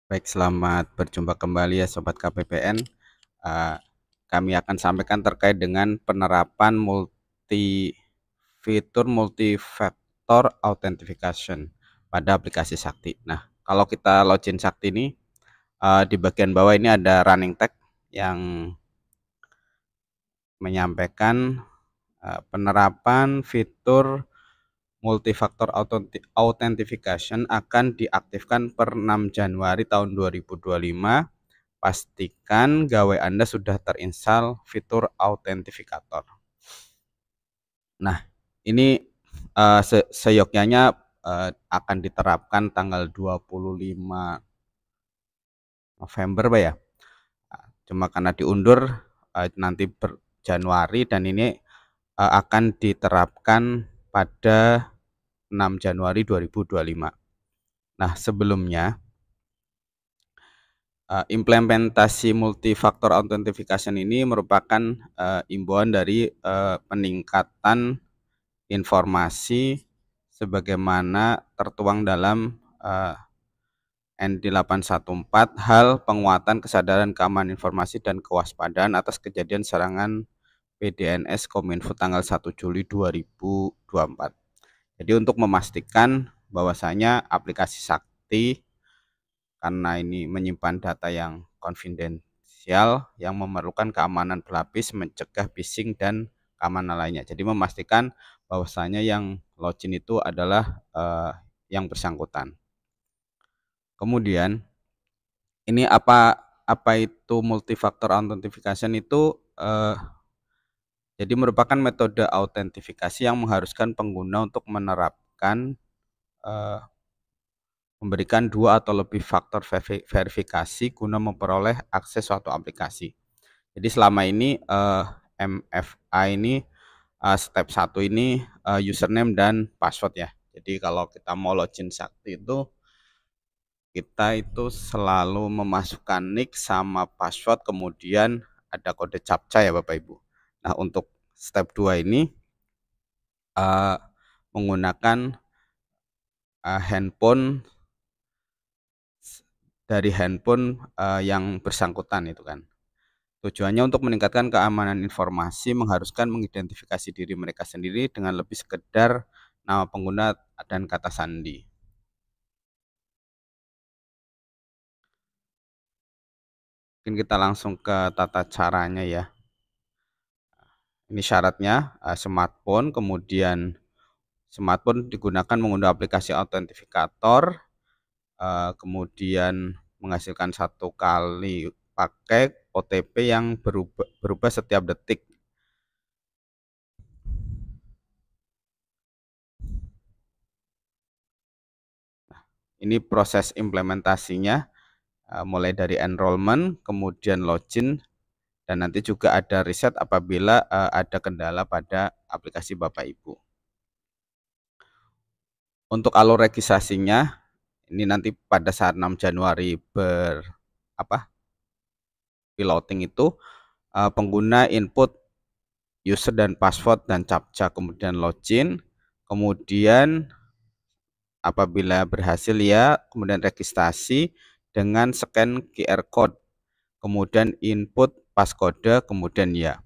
Baik, selamat berjumpa kembali ya Sobat KPPN. Eh, Kami akan sampaikan terkait dengan penerapan fitur multifaktor authentication pada aplikasi Sakti. Nah, kalau kita login Sakti ini, di bagian bawah ini ada running tag yang menyampaikan penerapan fitur multifaktor authentication akan diaktifkan per 6 Januari tahun 2025. Pastikan gawai Anda sudah terinstall fitur autentifikator. Nah, ini seyogyanya akan diterapkan tanggal 25 November, Pak ya. Cuma karena diundur nanti Januari, dan ini akan diterapkan pada 6 Januari 2025. Nah, sebelumnya implementasi multifaktor authentication ini merupakan imbauan dari peningkatan informasi sebagaimana tertuang dalam ND814, hal penguatan kesadaran keamanan informasi dan kewaspadaan atas kejadian serangan PDNS Kominfo tanggal 1 Juli 2024. Jadi untuk memastikan bahwasanya aplikasi Sakti, karena ini menyimpan data yang konfidensial yang memerlukan keamanan berlapis, mencegah phishing dan keamanan lainnya. Jadi memastikan bahwasanya yang login itu adalah yang bersangkutan. Kemudian ini apa itu multifaktor authentication itu? Jadi merupakan metode autentifikasi yang mengharuskan pengguna untuk memberikan 2 atau lebih faktor verifikasi guna memperoleh akses suatu aplikasi. Jadi selama ini MFA ini step 1 ini username dan password ya. Jadi kalau kita mau login Sakti itu, kita itu selalu memasukkan nick sama password, kemudian ada kode captcha ya Bapak Ibu. Nah, untuk step 2 ini menggunakan handphone yang bersangkutan itu kan. Tujuannya untuk meningkatkan keamanan informasi, mengharuskan mengidentifikasi diri mereka sendiri dengan lebih sekedar nama pengguna dan kata sandi. Mungkin kita langsung ke tata caranya ya. Ini syaratnya smartphone, kemudian smartphone digunakan mengunduh aplikasi autentifikator, kemudian menghasilkan 1 kali pakai OTP yang berubah setiap detik. Ini proses implementasinya mulai dari enrollment, kemudian login, dan nanti juga ada reset apabila ada kendala pada aplikasi Bapak Ibu. Untuk alur registrasinya ini nanti pada saat 6 Januari piloting itu pengguna input user dan password dan captcha, kemudian login, kemudian apabila berhasil ya kemudian registrasi dengan scan QR code, kemudian input passcode, kemudian ya.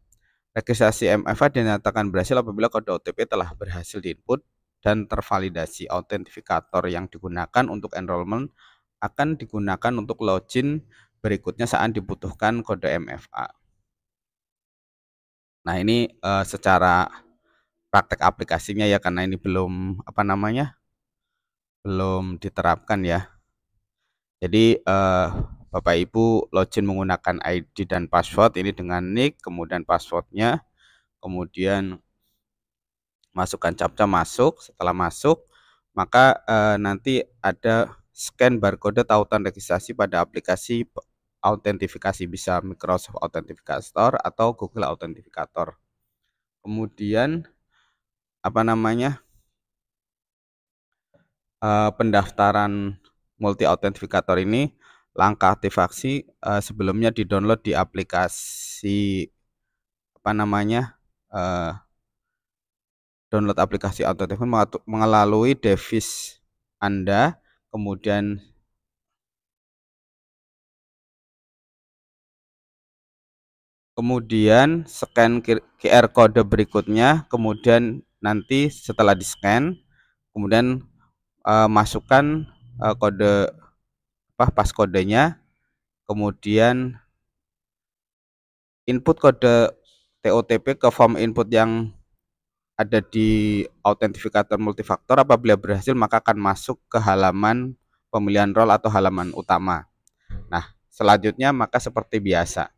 Registrasi MFA dinyatakan berhasil apabila kode OTP telah berhasil diinput dan tervalidasi. Autentifikator yang digunakan untuk enrollment akan digunakan untuk login berikutnya saat dibutuhkan kode MFA. Nah, ini secara praktek aplikasinya ya, karena ini belum belum diterapkan ya. Jadi Bapak Ibu login menggunakan ID dan password ini dengan nick, kemudian passwordnya, kemudian masukkan captcha, setelah masuk maka nanti ada scan barcode tautan registrasi pada aplikasi autentifikasi, bisa Microsoft Authenticator atau Google Authenticator. Kemudian pendaftaran multi autentifikator ini, langkah aktivasi sebelumnya di-download di aplikasi download aplikasi autentifikator melalui device Anda, kemudian kemudian scan QR kode berikutnya, kemudian nanti setelah di-scan, kemudian masukkan kode passkodenya, kemudian input kode TOTP ke form input yang ada di autentifikator multifaktor. Apabila berhasil, maka akan masuk ke halaman pemilihan role atau halaman utama. Nah, selanjutnya maka seperti biasa.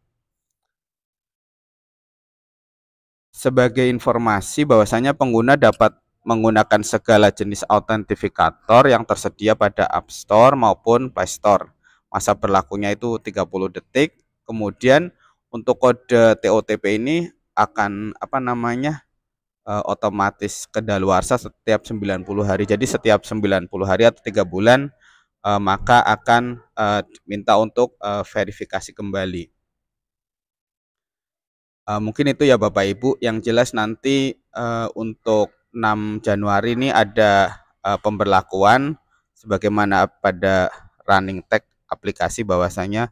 Sebagai informasi bahwasanya pengguna dapat menggunakan segala jenis autentifikator yang tersedia pada App Store maupun Play Store. Masa berlakunya itu 30 detik. Kemudian untuk kode TOTP ini akan otomatis kedaluarsa setiap 90 hari. Jadi setiap 90 hari atau 3 bulan maka akan minta untuk verifikasi kembali. Mungkin itu ya Bapak Ibu. Yang jelas nanti untuk 6 Januari ini ada pemberlakuan sebagaimana pada running tag aplikasi bahwasanya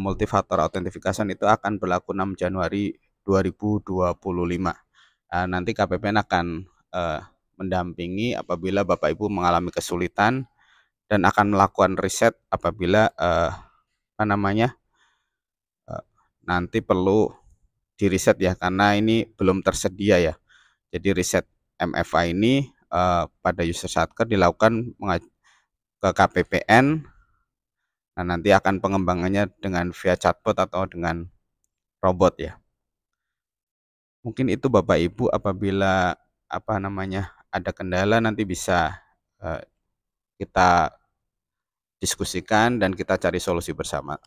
multifaktor authentication itu akan berlaku 6 Januari 2025. Nanti KPPN akan mendampingi apabila Bapak Ibu mengalami kesulitan dan akan melakukan riset apabila nanti perlu di riset ya, karena ini belum tersedia ya. Jadi riset MFA ini pada user Satker dilakukan ke KPPN. Nah, nanti akan pengembangannya dengan via chatbot atau dengan robot ya. Mungkin itu Bapak Ibu. Apabila ada kendala nanti bisa kita diskusikan dan kita cari solusi bersama.